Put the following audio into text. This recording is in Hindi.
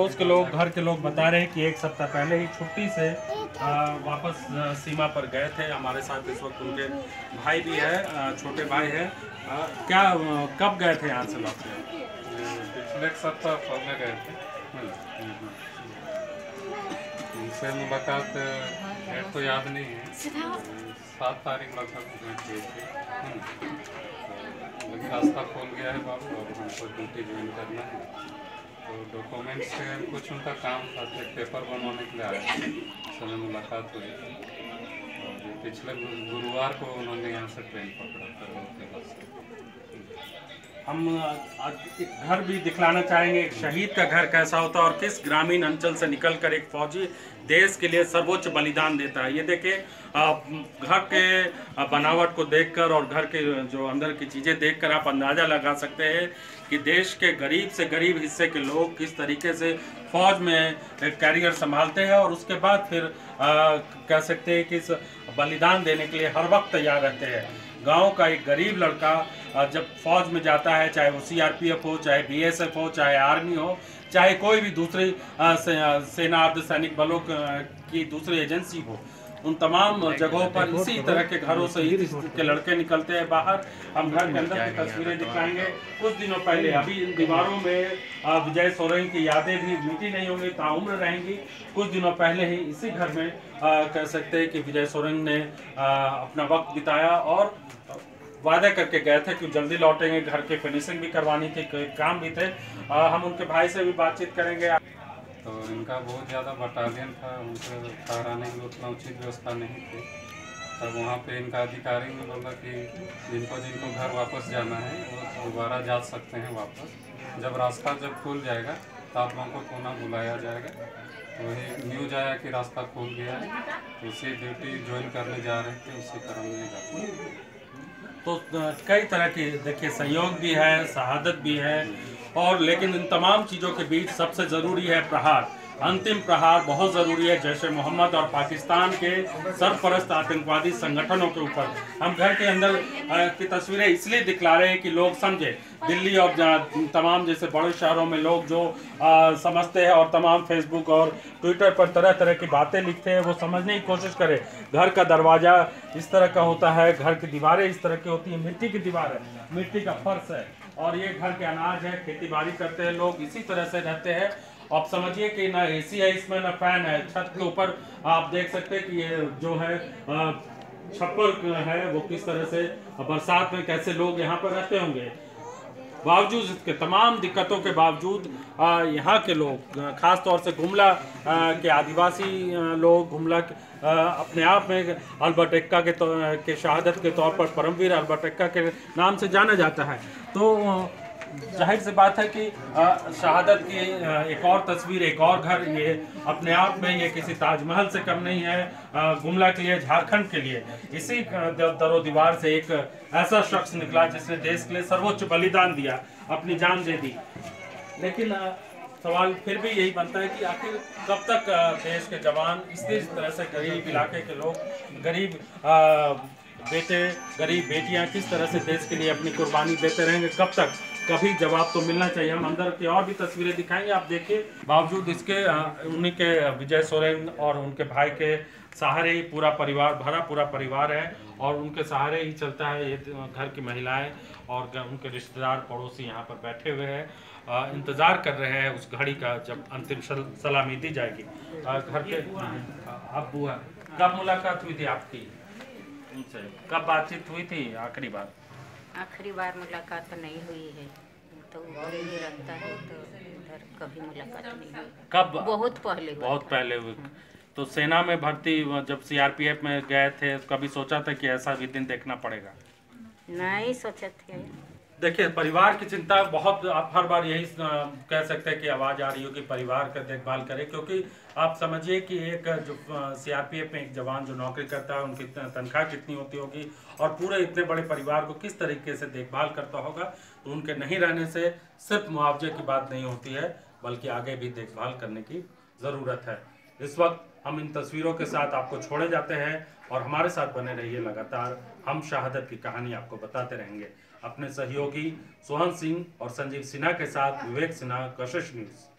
उसके लोग, घर के लोग बता रहे हैं कि एक सप्ताह पहले ही छुट्टी से वापस सीमा पर गए थे। हमारे साथ इस वक्त उनके भाई भी है, छोटे भाई है। क्या कब गए थे यहाँ से लौट के? पिछले सप्ताह पहले गए थे। उनसे मुलाकात डेट तो याद नहीं है, 7 तारीख लगभग हुई थी। लेकिन रास्ता खोल गया है बाबू, और हमको ड्यूटी ज्वाइन करना है। तो डॉक्यूमेंट्स से कुछ उनका काम था, पेपर बनवाने के लिए आया थे, समय मुलाकात हुई थी। और पिछले गुरुवार को उन्होंने यहाँ से ट्रेन पकड़ा था। हम घर भी दिखलाना चाहेंगे एक शहीद का घर कैसा होता है और किस ग्रामीण अंचल से निकलकर एक फौजी देश के लिए सर्वोच्च बलिदान देता है। ये देखिए, घर के बनावट को देखकर और घर के जो अंदर की चीज़ें देखकर आप अंदाज़ा लगा सकते हैं कि देश के गरीब से गरीब हिस्से के लोग किस तरीके से फौज में कैरियर संभालते हैं और उसके बाद फिर कह सकते हैं कि इस बलिदान देने के लिए हर वक्त तैयार रहते हैं। गांव का एक गरीब लड़का जब फौज में जाता है, चाहे वो सीआरपीएफ हो, चाहे बीएसएफ हो, चाहे आर्मी हो, चाहे कोई भी दूसरी सेना अर्धसैनिक बलों की दूसरी एजेंसी हो, उन तमाम जगहों पर इसी तरह के घरों से ही के लड़के निकलते हैं बाहर। हम घर के अंदर की तस्वीरें दिखाएंगे। कुछ दिनों पहले अभी इन दीवारों में विजय सोरेन की यादें भी मिटी नहीं होंगी, ताउम्र रहेंगी। कुछ दिनों पहले ही इसी घर में कह सकते हैं कि विजय सोरेन ने अपना वक्त बिताया और वादा करके गए थे कि जल्दी लौटेंगे। घर की फिनिशिंग भी करवानी थी, काम भी थे। हम उनके भाई से भी बातचीत करेंगे। तो इनका बहुत ज़्यादा बटालियन था, उनसे ठहराने की उतना उचित व्यवस्था नहीं थी। तब वहाँ पे इनका अधिकारी ने बोला कि जिनको जिनको घर वापस जाना है वो दोबारा जा सकते हैं वापस। जब रास्ता खुल जाएगा तो आप लोगों को पुनः बुलाया जाएगा। तो वही न्यूज आया कि रास्ता खुल गया है, तो उसी ड्यूटी ज्वाइन करने जा रहे थे, उसी क्रम में जाते। तो कई तरह की देखिए सहयोग भी है, शहादत भी है, और लेकिन इन तमाम चीज़ों के बीच सबसे ज़रूरी है प्रहार। अंतिम प्रहार बहुत ज़रूरी है जैश ए मोहम्मद और पाकिस्तान के सरपरस्त आतंकवादी संगठनों के ऊपर। हम घर के अंदर की तस्वीरें इसलिए दिखला रहे हैं कि लोग समझे। दिल्ली और तमाम जैसे बड़े शहरों में लोग जो समझते हैं और तमाम फेसबुक और ट्विटर पर तरह तरह की बातें लिखते हैं, वो समझने की कोशिश करें। घर का दरवाज़ा इस तरह का होता है, घर की दीवारें इस तरह की होती हैं, मिट्टी की दीवार है, मिट्टी का फर्श है, और ये घर के अनाज है, खेती बाड़ी करते हैं लोग, इसी तरह से रहते हैं। आप समझिए कि ना एसी है इसमें, ना फैन है। छत के ऊपर आप देख सकते हैं कि ये जो है छप्पर है, वो किस तरह से बरसात में कैसे लोग यहाँ पर रहते होंगे। बावजूद इसके तमाम दिक्कतों के बावजूद यहाँ के लोग, ख़ास तौर से गुमला के आदिवासी लोग, गुमला अपने आप में अल्बर्ट एक्का के शहादत के तौर पर परमवीर अल्बर्ट एक्का के नाम से जाना जाता है। तो जाहिर सी बात है कि शहादत की एक और तस्वीर, एक और घर, ये अपने आप में ये किसी ताजमहल से कम नहीं है। गुमला के लिए, झारखंड के लिए इसी दरो दीवार से एक ऐसा शख्स निकला जिसने देश के लिए सर्वोच्च बलिदान दिया, अपनी जान दे दी। लेकिन सवाल फिर भी यही बनता है कि आखिर कब तक देश के जवान इस तरह से गरीब इलाके के लोग, गरीब बेटे, गरीब बेटियां किस तरह से देश के लिए अपनी कुर्बानी देते रहेंगे, कब तक? कभी जवाब तो मिलना चाहिए। हम अंदर की और भी तस्वीरें दिखाएंगे, आप देखिए। बावजूद इसके उन्हीं के विजय सोरेन और उनके भाई के सहारे ही पूरा परिवार, भरा पूरा परिवार है, और उनके सहारे ही चलता है ये घर की महिलाएं और उनके रिश्तेदार पड़ोसी यहाँ पर बैठे हुए हैं, इंतज़ार कर रहे हैं उस घड़ी का जब अंतिम सलामी दी जाएगी। घर के अब बुआ, कब मुलाकात हुई थी आपकी उनसे? कब बातचीत हुई थी आखिरी बार? आखिरी बार मुलाकात तो नहीं हुई है, तो उधर ही रहता है, तो उधर कभी मुलाकात नहीं हुई। कब? बहुत पहले। बहुत पहले हुई। तो सेना में भर्ती जब सीआरपीएफ में गए थे, कभी सोचा था कि ऐसा भी दिन देखना पड़ेगा? नहीं सोचे थे। देखिए, परिवार की चिंता बहुत, आप हर बार यही कह सकते हैं कि आवाज़ आ रही हो कि परिवार का देखभाल करें, क्योंकि आप समझिए कि एक जो सीआरपीएफ में एक जवान जो नौकरी करता है, उनकी तनख्वाह कितनी होती होगी और पूरे इतने बड़े परिवार को किस तरीके से देखभाल करता होगा। तो उनके नहीं रहने से सिर्फ मुआवजे की बात नहीं होती है, बल्कि आगे भी देखभाल करने की ज़रूरत है। इस वक्त हम इन तस्वीरों के साथ आपको छोड़े जाते हैं और हमारे साथ बने रहिए। लगातार हम शहादत की कहानी आपको बताते रहेंगे। अपने सहयोगी सोहन सिंह और संजीव सिन्हा के साथ विवेक सिन्हा, कशिश न्यूज़।